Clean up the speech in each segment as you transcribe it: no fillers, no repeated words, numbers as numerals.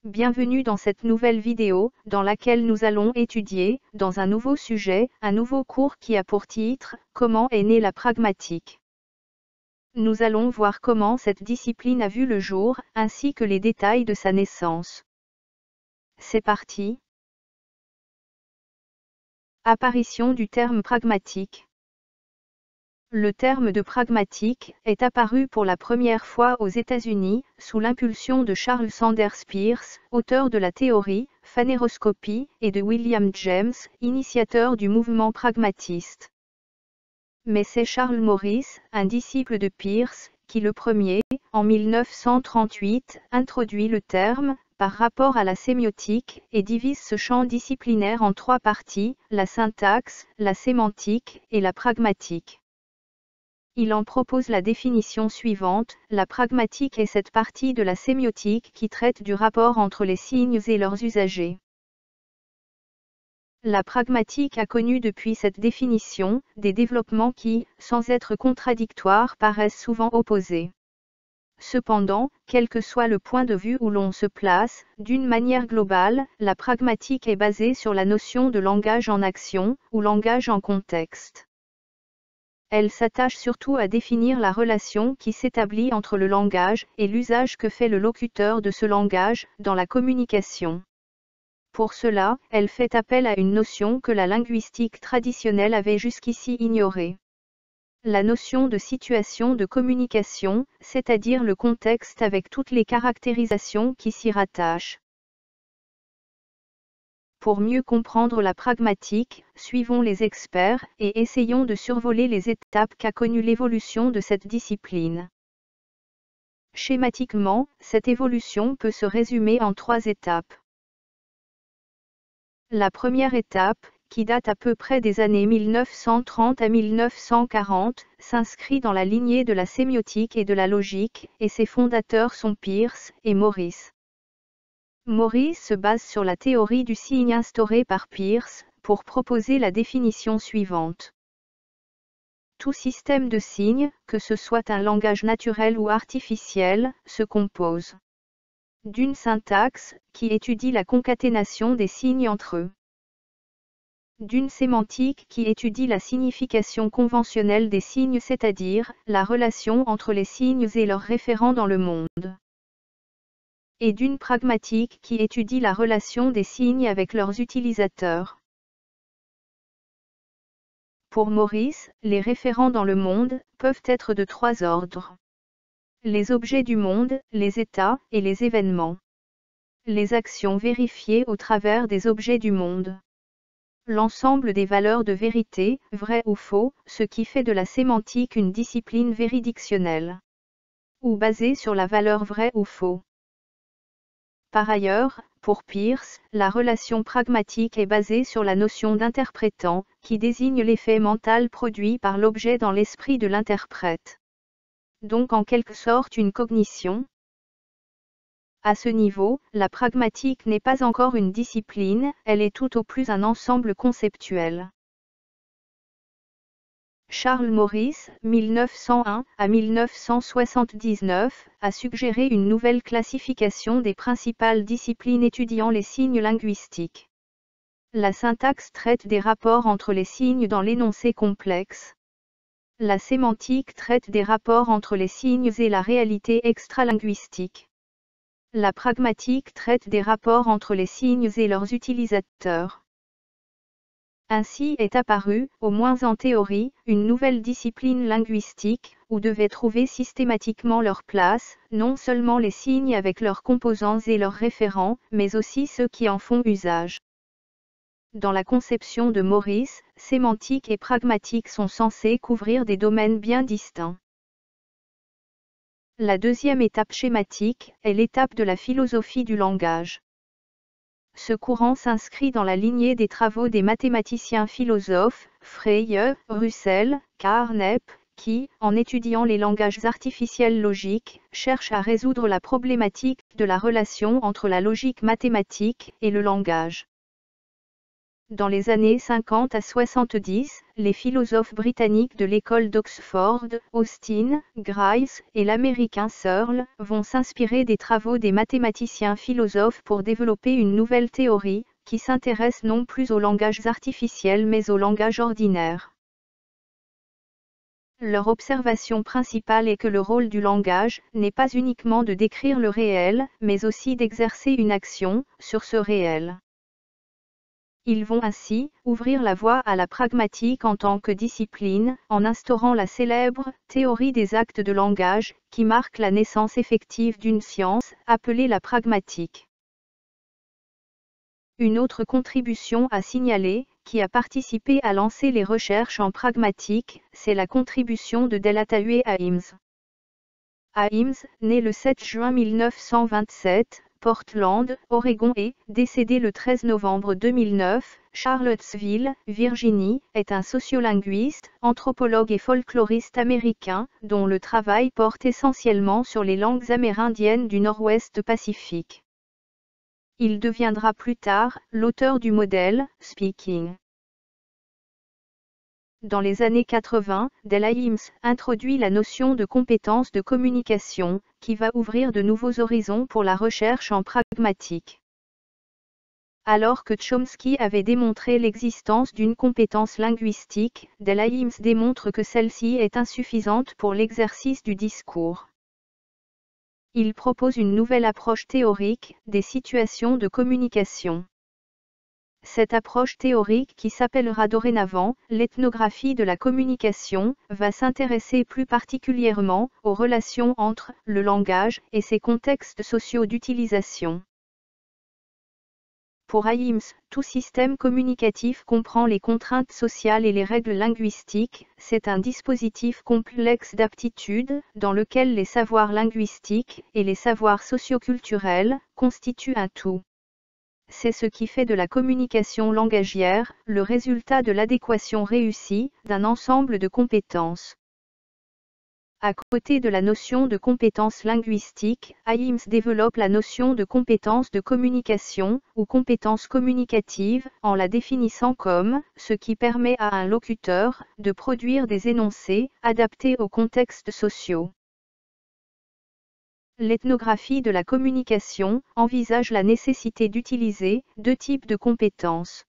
Bienvenue dans cette nouvelle vidéo, dans laquelle nous allons étudier, dans un nouveau sujet, un nouveau cours qui a pour titre « Comment est née la pragmatique ». Nous allons voir comment cette discipline a vu le jour, ainsi que les détails de sa naissance. C'est parti. Apparition du terme pragmatique. Le terme de pragmatique est apparu pour la première fois aux États-Unis, sous l'impulsion de Charles Sanders Peirce, auteur de la théorie, phανερoscopie, et de William James, initiateur du mouvement pragmatiste. Mais c'est Charles Morris, un disciple de Peirce, qui le premier, en 1938, introduit le terme, par rapport à la sémiotique, et divise ce champ disciplinaire en trois parties, la syntaxe, la sémantique, et la pragmatique. Il en propose la définition suivante, la pragmatique est cette partie de la sémiotique qui traite du rapport entre les signes et leurs usagers. La pragmatique a connu depuis cette définition, des développements qui, sans être contradictoires, paraissent souvent opposés. Cependant, quel que soit le point de vue où l'on se place, d'une manière globale, la pragmatique est basée sur la notion de langage en action, ou langage en contexte. Elle s'attache surtout à définir la relation qui s'établit entre le langage et l'usage que fait le locuteur de ce langage dans la communication. Pour cela, elle fait appel à une notion que la linguistique traditionnelle avait jusqu'ici ignorée. La notion de situation de communication, c'est-à-dire le contexte avec toutes les caractérisations qui s'y rattachent. Pour mieux comprendre la pragmatique, suivons les experts et essayons de survoler les étapes qu'a connues l'évolution de cette discipline. Schématiquement, cette évolution peut se résumer en trois étapes. La première étape, qui date à peu près des années 1930 à 1940, s'inscrit dans la lignée de la sémiotique et de la logique, et ses fondateurs sont Peirce et Morris. Morris se base sur la théorie du signe instaurée par Peirce, pour proposer la définition suivante. Tout système de signes, que ce soit un langage naturel ou artificiel, se compose d'une syntaxe, qui étudie la concaténation des signes entre eux, d'une sémantique qui étudie la signification conventionnelle des signes, c'est-à-dire, la relation entre les signes et leurs référents dans le monde, et d'une pragmatique qui étudie la relation des signes avec leurs utilisateurs. Pour Morris, les référents dans le monde peuvent être de trois ordres. Les objets du monde, les états et les événements. Les actions vérifiées au travers des objets du monde. L'ensemble des valeurs de vérité, vrai ou faux, ce qui fait de la sémantique une discipline véridictionnelle, ou basée sur la valeur vrai ou faux. Par ailleurs, pour Peirce, la relation pragmatique est basée sur la notion d'interprétant, qui désigne l'effet mental produit par l'objet dans l'esprit de l'interprète. Donc en quelque sorte une cognition. À ce niveau, la pragmatique n'est pas encore une discipline, elle est tout au plus un ensemble conceptuel. Charles Morris, 1901 à 1979, a suggéré une nouvelle classification des principales disciplines étudiant les signes linguistiques. La syntaxe traite des rapports entre les signes dans l'énoncé complexe. La sémantique traite des rapports entre les signes et la réalité extralinguistique. La pragmatique traite des rapports entre les signes et leurs utilisateurs. Ainsi est apparue, au moins en théorie, une nouvelle discipline linguistique, où devaient trouver systématiquement leur place, non seulement les signes avec leurs composants et leurs référents, mais aussi ceux qui en font usage. Dans la conception de Morris, sémantique et pragmatique sont censés couvrir des domaines bien distincts. La deuxième étape schématique est l'étape de la philosophie du langage. Ce courant s'inscrit dans la lignée des travaux des mathématiciens philosophes, Frege, Russell, Carnap, qui, en étudiant les langages artificiels logiques, cherchent à résoudre la problématique de la relation entre la logique mathématique et le langage. Dans les années 50 à 70, les philosophes britanniques de l'école d'Oxford, Austin, Grice et l'américain Searle, vont s'inspirer des travaux des mathématiciens philosophes pour développer une nouvelle théorie, qui s'intéresse non plus aux langages artificiels mais au langage ordinaire. Leur observation principale est que le rôle du langage n'est pas uniquement de décrire le réel, mais aussi d'exercer une action sur ce réel. Ils vont ainsi ouvrir la voie à la pragmatique en tant que discipline, en instaurant la célèbre théorie des actes de langage, qui marque la naissance effective d'une science, appelée la pragmatique. Une autre contribution à signaler, qui a participé à lancer les recherches en pragmatique, c'est la contribution de Delatahué Ames. Ames, né le 7 juin 1927, Portland, Oregon et, décédé le 13 novembre 2009, Charlottesville, Virginie, est un sociolinguiste, anthropologue et folkloriste américain, dont le travail porte essentiellement sur les langues amérindiennes du Nord-Ouest Pacifique. Il deviendra plus tard l'auteur du modèle « Speaking ». Dans les années 80, Ames introduit la notion de compétence de communication, qui va ouvrir de nouveaux horizons pour la recherche en pragmatique. Alors que Chomsky avait démontré l'existence d'une compétence linguistique, Ames démontre que celle-ci est insuffisante pour l'exercice du discours. Il propose une nouvelle approche théorique des situations de communication. Cette approche théorique, qui s'appellera dorénavant l'ethnographie de la communication, va s'intéresser plus particulièrement aux relations entre le langage et ses contextes sociaux d'utilisation. Pour Ames, tout système communicatif comprend les contraintes sociales et les règles linguistiques, c'est un dispositif complexe d'aptitudes, dans lequel les savoirs linguistiques et les savoirs socioculturels constituent un tout. C'est ce qui fait de la communication langagière le résultat de l'adéquation réussie d'un ensemble de compétences. À côté de la notion de compétence linguistique, Ames développe la notion de compétence de communication, ou compétence communicative, en la définissant comme ce qui permet à un locuteur de produire des énoncés adaptés aux contextes sociaux. L'ethnographie de la communication envisage la nécessité d'utiliser deux types de compétences.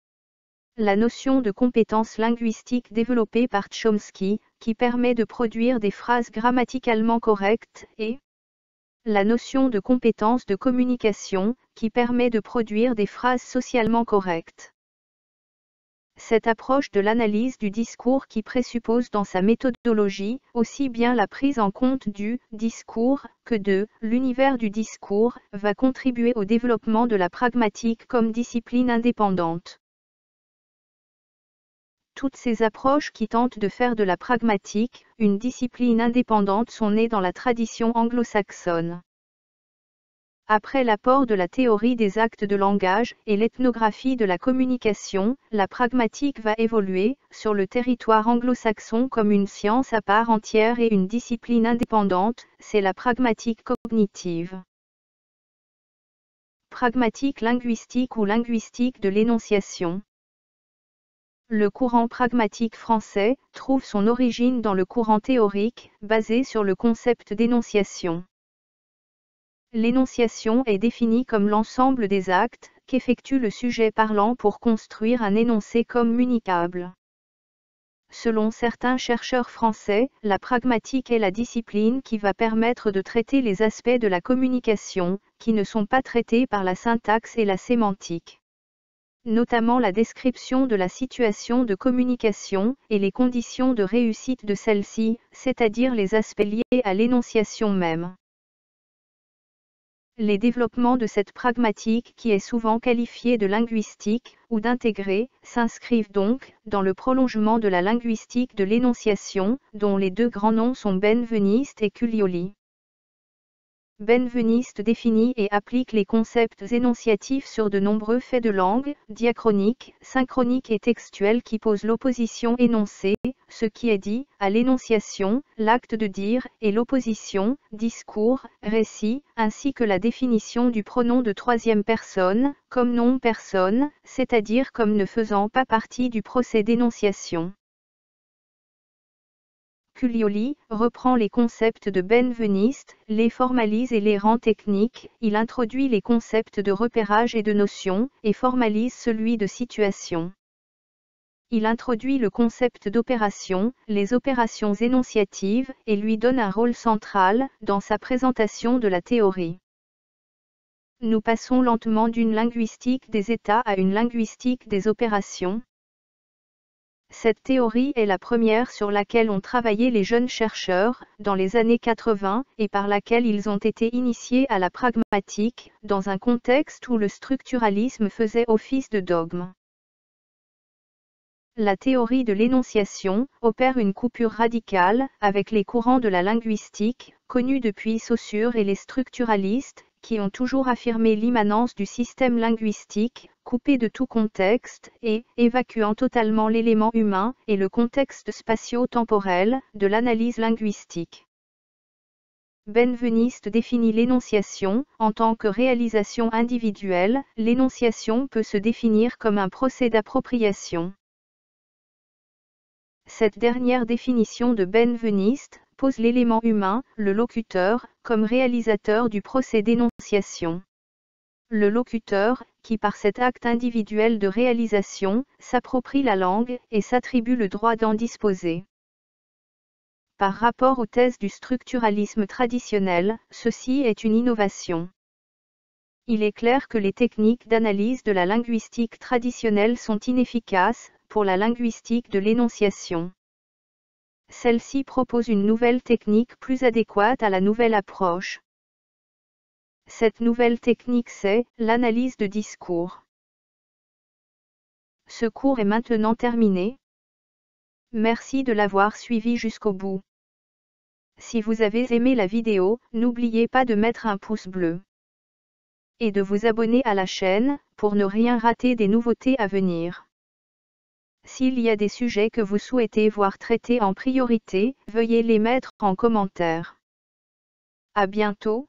La notion de compétence linguistique développée par Chomsky, qui permet de produire des phrases grammaticalement correctes, et la notion de compétence de communication, qui permet de produire des phrases socialement correctes. Cette approche de l'analyse du discours qui présuppose dans sa méthodologie aussi bien la prise en compte du discours que de l'univers du discours va contribuer au développement de la pragmatique comme discipline indépendante. Toutes ces approches qui tentent de faire de la pragmatique une discipline indépendante sont nées dans la tradition anglo-saxonne. Après l'apport de la théorie des actes de langage et l'ethnographie de la communication, la pragmatique va évoluer sur le territoire anglo-saxon comme une science à part entière et une discipline indépendante, c'est la pragmatique cognitive. Pragmatique linguistique ou linguistique de l'énonciation. Le courant pragmatique français trouve son origine dans le courant théorique, basé sur le concept d'énonciation. L'énonciation est définie comme l'ensemble des actes qu'effectue le sujet parlant pour construire un énoncé communicable. Selon certains chercheurs français, la pragmatique est la discipline qui va permettre de traiter les aspects de la communication, qui ne sont pas traités par la syntaxe et la sémantique. Notamment la description de la situation de communication et les conditions de réussite de celle-ci, c'est-à-dire les aspects liés à l'énonciation même. Les développements de cette pragmatique qui est souvent qualifiée de linguistique ou d'intégrée s'inscrivent donc dans le prolongement de la linguistique de l'énonciation, dont les deux grands noms sont Benveniste et Culioli. Benveniste définit et applique les concepts énonciatifs sur de nombreux faits de langue, diachroniques, synchroniques et textuels qui posent l'opposition énoncé, ce qui est dit, à l'énonciation, l'acte de dire, et l'opposition, discours, récit, ainsi que la définition du pronom de troisième personne, comme non-personne, c'est-à-dire comme ne faisant pas partie du procès d'énonciation. Culioli reprend les concepts de Benveniste, les formalise et les rend techniques, il introduit les concepts de repérage et de notion, et formalise celui de situation. Il introduit le concept d'opération, les opérations énonciatives, et lui donne un rôle central, dans sa présentation de la théorie. Nous passons lentement d'une linguistique des états à une linguistique des opérations. Cette théorie est la première sur laquelle ont travaillé les jeunes chercheurs, dans les années 80, et par laquelle ils ont été initiés à la pragmatique, dans un contexte où le structuralisme faisait office de dogme. La théorie de l'énonciation opère une coupure radicale avec les courants de la linguistique, connus depuis Saussure et les structuralistes, qui ont toujours affirmé l'immanence du système linguistique, coupé de tout contexte, et évacuant totalement l'élément humain et le contexte spatio-temporel de l'analyse linguistique. Benveniste définit l'énonciation en tant que réalisation individuelle. L'énonciation peut se définir comme un procès d'appropriation. Cette dernière définition de Benveniste pose l'élément humain, le locuteur, comme réalisateur du procès d'énonciation. Le locuteur, qui par cet acte individuel de réalisation, s'approprie la langue et s'attribue le droit d'en disposer. Par rapport aux thèses du structuralisme traditionnel, ceci est une innovation. Il est clair que les techniques d'analyse de la linguistique traditionnelle sont inefficaces pour la linguistique de l'énonciation. Celle-ci propose une nouvelle technique plus adéquate à la nouvelle approche. Cette nouvelle technique c'est l'analyse de discours. Ce cours est maintenant terminé. Merci de l'avoir suivi jusqu'au bout. Si vous avez aimé la vidéo, n'oubliez pas de mettre un pouce bleu. Et de vous abonner à la chaîne, pour ne rien rater des nouveautés à venir. S'il y a des sujets que vous souhaitez voir traités en priorité, veuillez les mettre en commentaire. À bientôt.